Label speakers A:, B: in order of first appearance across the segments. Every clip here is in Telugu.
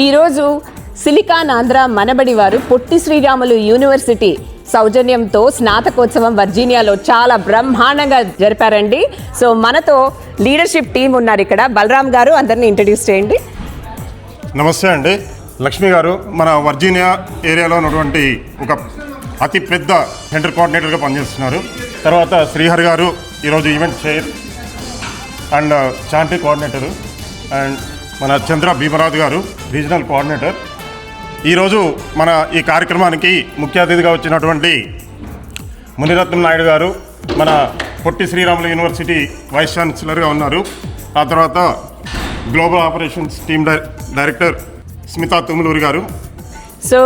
A: ఈరోజు సిలికాన్ ఆంధ్ర మనబడి వారు పొట్టి శ్రీరాములు యూనివర్సిటీ సౌజన్యంతో స్నాతకోత్సవం వర్జీనియాలో చాలా బ్రహ్మాండంగా జరిపారండి. సో మనతో లీడర్షిప్ టీం ఉన్నారు ఇక్కడ. బలరాం గారు అందరినీ ఇంట్రడ్యూస్ చేయండి.
B: నమస్తే అండి. లక్ష్మి గారు మన వర్జీనియా ఏరియాలో ఉన్నటువంటి ఒక అతి పెద్ద సెంటర్ కోఆర్డినేటర్గా పనిచేస్తున్నారు. తర్వాత శ్రీహరి గారు ఈరోజు event chair and Chanti coordinator. And మన చంద్ర భీమరాజు గారు రీజనల్ కోఆర్డినేటర్. ఈరోజు మన ఈ కార్యక్రమానికి ముఖ్య అతిథిగా వచ్చినటువంటి మునిరత్నం నాయుడు గారు మన పొట్టి శ్రీరాములు యూనివర్సిటీ వైస్ ఛాన్సలర్గా ఉన్నారు. ఆ తర్వాత global operations team director Smitha Tumuluri గారు.
A: సో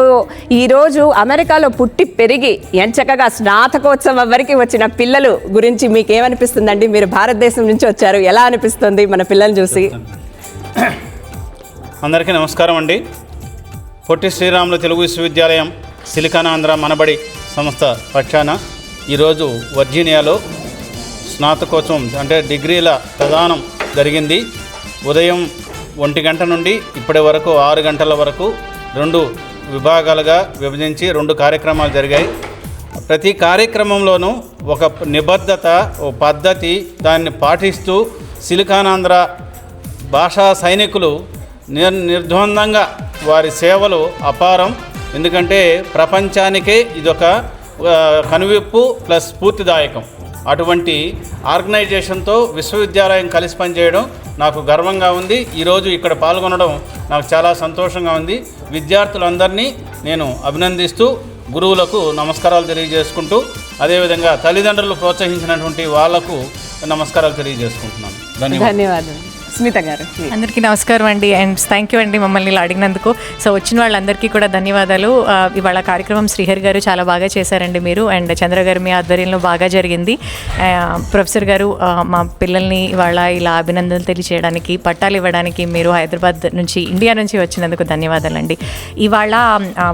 A: ఈరోజు అమెరికాలో పుట్టి పెరిగి ఎంచక్కగా స్నాతకోత్సవం వరకు వచ్చిన పిల్లలు గురించి మీకు ఏమనిపిస్తుందండి? మీరు భారతదేశం నుంచి వచ్చారు, ఎలా అనిపిస్తుంది మన పిల్లల్ని చూసి?
C: అందరికీ నమస్కారం అండి. పొట్టి శ్రీరాములు తెలుగు విశ్వవిద్యాలయం సిలికాన్ ఆంధ్ర మనబడి సంస్థ పక్షాన ఈరోజు వర్జీనియాలో స్నాతకోత్సవం అంటే డిగ్రీల ప్రదానం జరిగింది. ఉదయం 1 గంట నుండి ఇప్పటి వరకు 6 గంటల వరకు 2 విభాగాలుగా విభజించి 2 కార్యక్రమాలు జరిగాయి. ప్రతి కార్యక్రమంలోనూ ఒక నిబద్ధత, ఓ పద్ధతి దాన్ని పాటిస్తూ సిలికాన్ ఆంధ్ర భాషా సైనికులు నిర్ద్వందంగా వారి సేవలు అపారం. ఎందుకంటే ప్రపంచానికే ఇదొక కనువిప్పు ప్లస్ స్ఫూర్తిదాయకం. అటువంటి ఆర్గనైజేషన్తో విశ్వవిద్యాలయం కలిసి పనిచేయడం నాకు గర్వంగా ఉంది. ఈరోజు ఇక్కడ పాల్గొనడం నాకు చాలా సంతోషంగా ఉంది. విద్యార్థులందరినీ నేను అభినందిస్తూ గురువులకు నమస్కారాలు తెలియజేసుకుంటూ అదేవిధంగా తల్లిదండ్రులు ప్రోత్సహించినటువంటి వాళ్లకు నమస్కారాలు తెలియజేసుకుంటున్నాను.
A: ధన్యవాదాలు. స్మిత గారు
D: అందరికీ నమస్కారం అండి. అండ్ థ్యాంక్ యూ అండి మమ్మల్ని ఇలా అడిగినందుకు. సో వచ్చిన వాళ్ళందరికీ కూడా ధన్యవాదాలు. ఇవాళ కార్యక్రమం శ్రీహరి గారు చాలా బాగా చేశారండి మీరు, అండ్ చంద్ర గారు మీ ఆధ్వర్యంలో బాగా జరిగింది. ప్రొఫెసర్ గారు మా పిల్లల్ని ఇవాళ ఇలా అభినందనలు తెలియజేయడానికి, పట్టాలు ఇవ్వడానికి మీరు హైదరాబాద్ నుంచి, ఇండియా నుంచి వచ్చినందుకు ధన్యవాదాలండి. ఇవాళ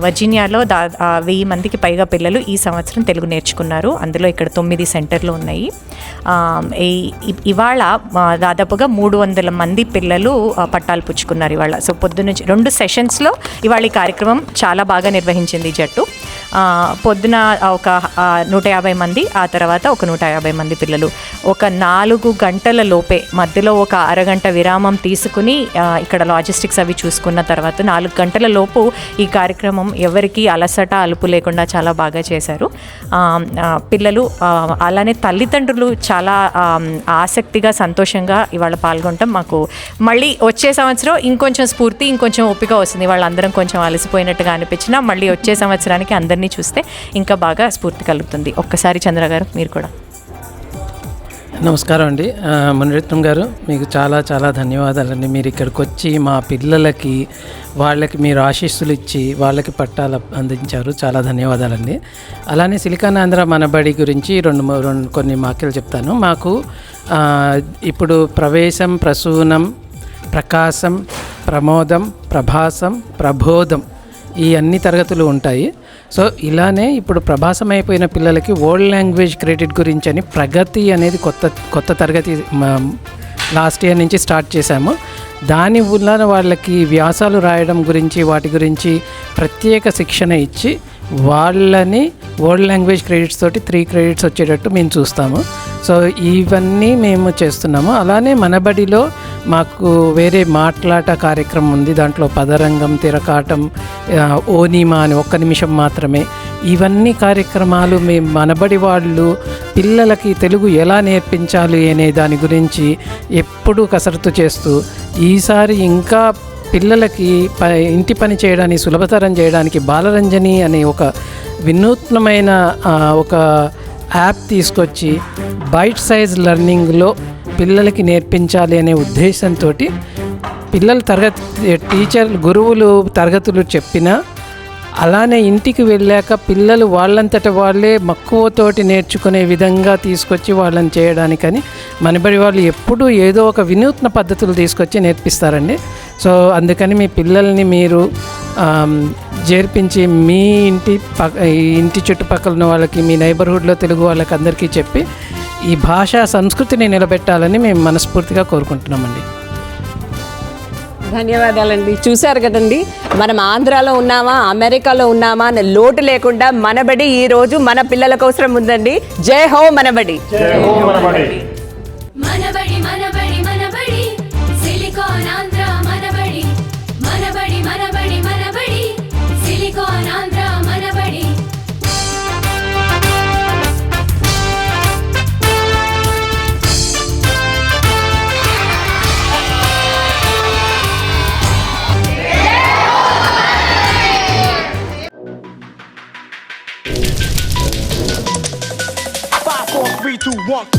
D: వర్జీనియాలో 1000 మందికి పైగా పిల్లలు ఈ సంవత్సరం తెలుగు నేర్చుకున్నారు. అందులో ఇక్కడ 9 సెంటర్లు ఉన్నాయి. ఇవాళ దాదాపుగా 300 మంది పిల్లలు పట్టాలు పుచ్చుకున్నారు ఇవాళ. సో పొద్దునుంచి 2 సెషన్స్లో ఇవాళ ఈ కార్యక్రమం చాలా బాగా నిర్వహించింది జట్టు. పొద్దున ఒక 150 మంది, ఆ తర్వాత ఒక 150 మంది పిల్లలు. ఒక 4 గంటల లోపే మధ్యలో ఒక అరగంట విరామం తీసుకుని ఇక్కడ లాజిస్టిక్స్ అవి చూసుకున్న తర్వాత 4 గంటల లోపు ఈ కార్యక్రమం ఎవరికి అలసట అలుపు లేకుండా చాలా బాగా చేశారు పిల్లలు. అలానే తల్లిదండ్రులు చాలా ఆసక్తిగా సంతోషంగా ఇవాళ పాల్గొనటం మాకు మళ్ళీ వచ్చే సంవత్సరం ఇంకొంచెం స్ఫూర్తి, ఇంకొంచెం ఓపిక వస్తుంది. వాళ్ళందరం కొంచెం అలసిపోయినట్టుగా అనిపించినా మళ్ళీ వచ్చే సంవత్సరానికి అందరినీ చూస్తే ఇంకా బాగా స్ఫూర్తి కలుగుతుంది. ఒక్కసారి చంద్ర గారు మీరు కూడా.
E: నమస్కారం అండి. మునిరత్నం గారు మీకు చాలా చాలా ధన్యవాదాలండి. మీరు ఇక్కడికి వచ్చి మా పిల్లలకి వాళ్ళకి మీరు ఆశీస్సులు ఇచ్చి వాళ్ళకి పట్టాలు అందించారు. చాలా ధన్యవాదాలండి. అలానే సిలికాన్ ఆంధ్ర మనబడి గురించి కొన్ని వాక్యాలు చెప్తాను. మాకు ఇప్పుడు ప్రవేశం, ప్రసూనం, ప్రకాశం, ప్రమోదం, ప్రభాసం, ప్రబోధం ఈ అన్ని తరగతులు ఉంటాయి. సో ఇలానే ఇప్పుడు ప్రభాసం అయిపోయిన పిల్లలకి వరల్డ్ లాంగ్వేజ్ క్రెడిట్ గురించి అని ప్రగతి అనేది కొత్త తరగతి లాస్ట్ ఇయర్ నుంచి స్టార్ట్ చేశాము. దాని వల్ల వాళ్ళకి వ్యాసాలు రాయడం గురించి వాటి గురించి ప్రత్యేక శిక్షణ ఇచ్చి వాళ్ళని వరల్డ్ లాంగ్వేజ్ క్రెడిట్స్ తోటి 3 క్రెడిట్స్ వచ్చేటట్టు మేము చూస్తాము. సో ఇవన్నీ మేము చేస్తున్నాము. అలానే మనబడిలో మాకు వేరే మాట్లాట కార్యక్రమం ఉంది. దాంట్లో పదరంగం, తిరకాటం, ఓనిమా అని 1 నిమిషం మాత్రమే. ఇవన్నీ కార్యక్రమాలు మేము మనబడి వాళ్ళు పిల్లలకి తెలుగు ఎలా నేర్పించాలి అనే దాని గురించి ఎప్పుడూ కసరత్తు చేస్తూ ఈసారి ఇంకా పిల్లలకి ఇంటి పని చేయడానికి సులభతరం చేయడానికి బాలరంజని అనే ఒక వినూత్నమైన ఒక యాప్ తీసుకొచ్చి బైట్ సైజ్ లెర్నింగ్లో పిల్లలకి నేర్పించాలి అనే ఉద్దేశంతో గురువులు తరగతులు చెప్పినా అలానే ఇంటికి వెళ్ళాక పిల్లలు వాళ్ళంతట వాళ్ళే మక్కువతోటి నేర్చుకునే విధంగా తీసుకొచ్చి వాళ్ళని చేయడానికని మనబడి వాళ్ళు ఎప్పుడూ ఏదో ఒక వినూత్న పద్ధతులు తీసుకొచ్చి నేర్పిస్తారండి. సో అందుకని మీ పిల్లల్ని మీరు చేర్పించి మీ ఇంటి చుట్టుపక్కల ఉన్న వాళ్ళకి, మీ నైబర్హుడ్లో తెలుగు వాళ్ళకి అందరికీ చెప్పి ఈ భాషా సంస్కృతిని నిలబెట్టాలని మేము మనస్ఫూర్తిగా కోరుకుంటున్నామండి.
A: ధన్యవాదాలండి. చూశారు కదండి, మనం ఆంధ్రాలో ఉన్నామా అమెరికాలో ఉన్నామా అనే లోటు లేకుండా మనబడి ఈ రోజు మన పిల్లల కోసం ఉందండి. జై హో మనబడి.
F: మనబడి మనబడి మనబడి సిలికాన్ ఆంధ్ర మనబడి మనబడి మనబడి మనబడి సిలికాన్ ఆంధ్ర మనబడి.
G: Five, four, three, two, one.